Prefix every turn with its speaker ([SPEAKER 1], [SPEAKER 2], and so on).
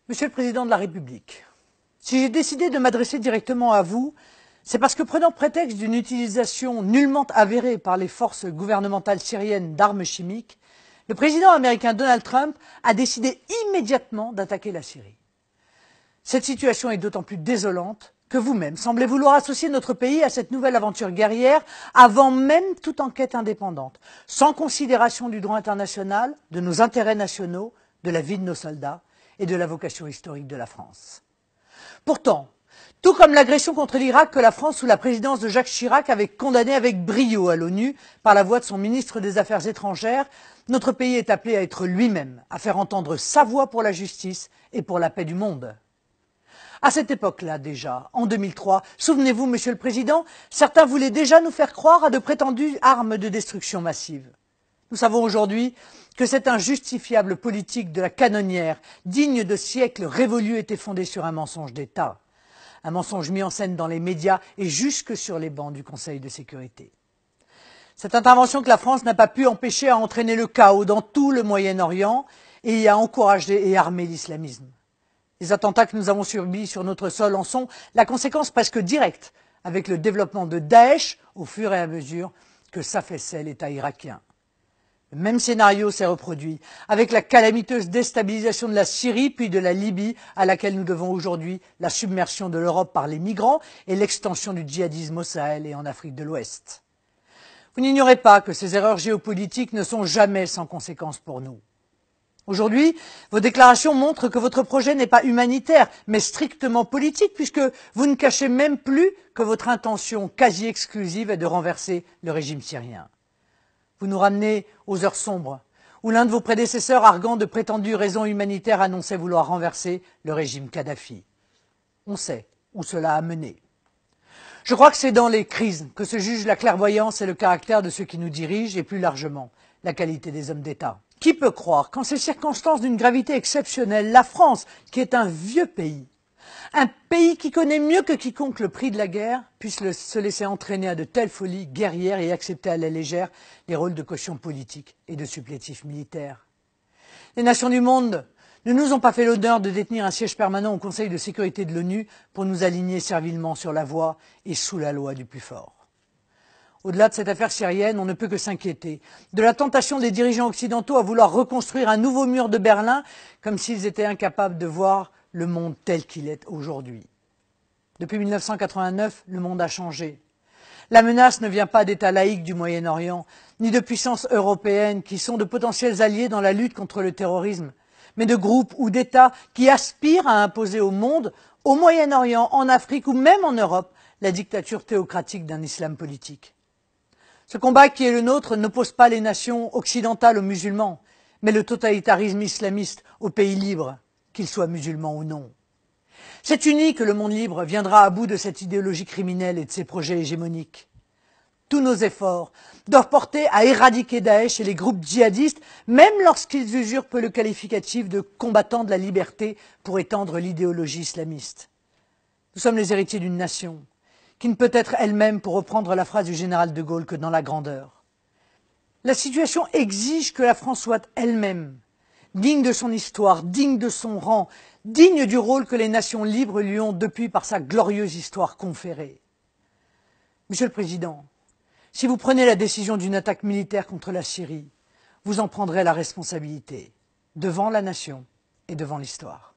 [SPEAKER 1] Monsieur le Président de la République, si j'ai décidé de m'adresser directement à vous, c'est parce que, prenant prétexte d'une utilisation nullement avérée par les forces gouvernementales syriennes d'armes chimiques, le président américain Donald Trump a décidé immédiatement d'attaquer la Syrie. Cette situation est d'autant plus désolante que vous-même semblez vouloir associer notre pays à cette nouvelle aventure guerrière avant même toute enquête indépendante, sans considération du droit international, de nos intérêts nationaux, de la vie de nos soldats et de la vocation historique de la France. Pourtant, tout comme l'agression contre l'Irak que la France sous la présidence de Jacques Chirac avait condamnée avec brio à l'ONU par la voix de son ministre des Affaires étrangères, notre pays est appelé à être lui-même, à faire entendre sa voix pour la justice et pour la paix du monde. À cette époque-là déjà, en 2003, souvenez-vous, Monsieur le Président, certains voulaient déjà nous faire croire à de prétendues armes de destruction massive. Nous savons aujourd'hui que cette injustifiable politique de la canonnière, digne de siècles révolus, était fondée sur un mensonge d'État. Un mensonge mis en scène dans les médias et jusque sur les bancs du Conseil de sécurité. Cette intervention que la France n'a pas pu empêcher a entraîné le chaos dans tout le Moyen-Orient et y a encouragé et armé l'islamisme. Les attentats que nous avons subis sur notre sol en sont la conséquence presque directe, avec le développement de Daesh au fur et à mesure que s'affaissait l'État irakien. Le même scénario s'est reproduit avec la calamiteuse déstabilisation de la Syrie puis de la Libye, à laquelle nous devons aujourd'hui la submersion de l'Europe par les migrants et l'extension du djihadisme au Sahel et en Afrique de l'Ouest. Vous n'ignorez pas que ces erreurs géopolitiques ne sont jamais sans conséquences pour nous. Aujourd'hui, vos déclarations montrent que votre projet n'est pas humanitaire, mais strictement politique, puisque vous ne cachez même plus que votre intention quasi exclusive est de renverser le régime syrien. Vous nous ramenez aux heures sombres, où l'un de vos prédécesseurs, arguant de prétendues raisons humanitaires, annonçait vouloir renverser le régime Kadhafi. On sait où cela a mené. Je crois que c'est dans les crises que se juge la clairvoyance et le caractère de ceux qui nous dirigent, et plus largement, la qualité des hommes d'État. Qui peut croire qu'en ces circonstances d'une gravité exceptionnelle, la France, qui est un vieux pays, un pays qui connaît mieux que quiconque le prix de la guerre, puisse se laisser entraîner à de telles folies guerrières et accepter à la légère les rôles de caution politique et de supplétifs militaires. Les nations du monde ne nous ont pas fait l'honneur de détenir un siège permanent au Conseil de sécurité de l'ONU pour nous aligner servilement sur la voie et sous la loi du plus fort. Au-delà de cette affaire syrienne, on ne peut que s'inquiéter de la tentation des dirigeants occidentaux à vouloir reconstruire un nouveau mur de Berlin comme s'ils étaient incapables de voir le monde tel qu'il est aujourd'hui. Depuis 1989, le monde a changé. La menace ne vient pas d'États laïques du Moyen-Orient, ni de puissances européennes qui sont de potentiels alliés dans la lutte contre le terrorisme, mais de groupes ou d'États qui aspirent à imposer au monde, au Moyen-Orient, en Afrique ou même en Europe, la dictature théocratique d'un islam politique. Ce combat qui est le nôtre n'oppose pas les nations occidentales aux musulmans, mais le totalitarisme islamiste aux pays libres, qu'ils soient musulmans ou non. C'est unique que le monde libre viendra à bout de cette idéologie criminelle et de ses projets hégémoniques. Tous nos efforts doivent porter à éradiquer Daesh et les groupes djihadistes, même lorsqu'ils usurpent le qualificatif de combattants de la liberté pour étendre l'idéologie islamiste. Nous sommes les héritiers d'une nation qui ne peut être elle-même, pour reprendre la phrase du général de Gaulle, que dans la grandeur. La situation exige que la France soit elle-même, digne de son histoire, digne de son rang, digne du rôle que les nations libres lui ont depuis par sa glorieuse histoire conférée. Monsieur le Président, si vous prenez la décision d'une attaque militaire contre la Syrie, vous en prendrez la responsabilité, devant la nation et devant l'histoire.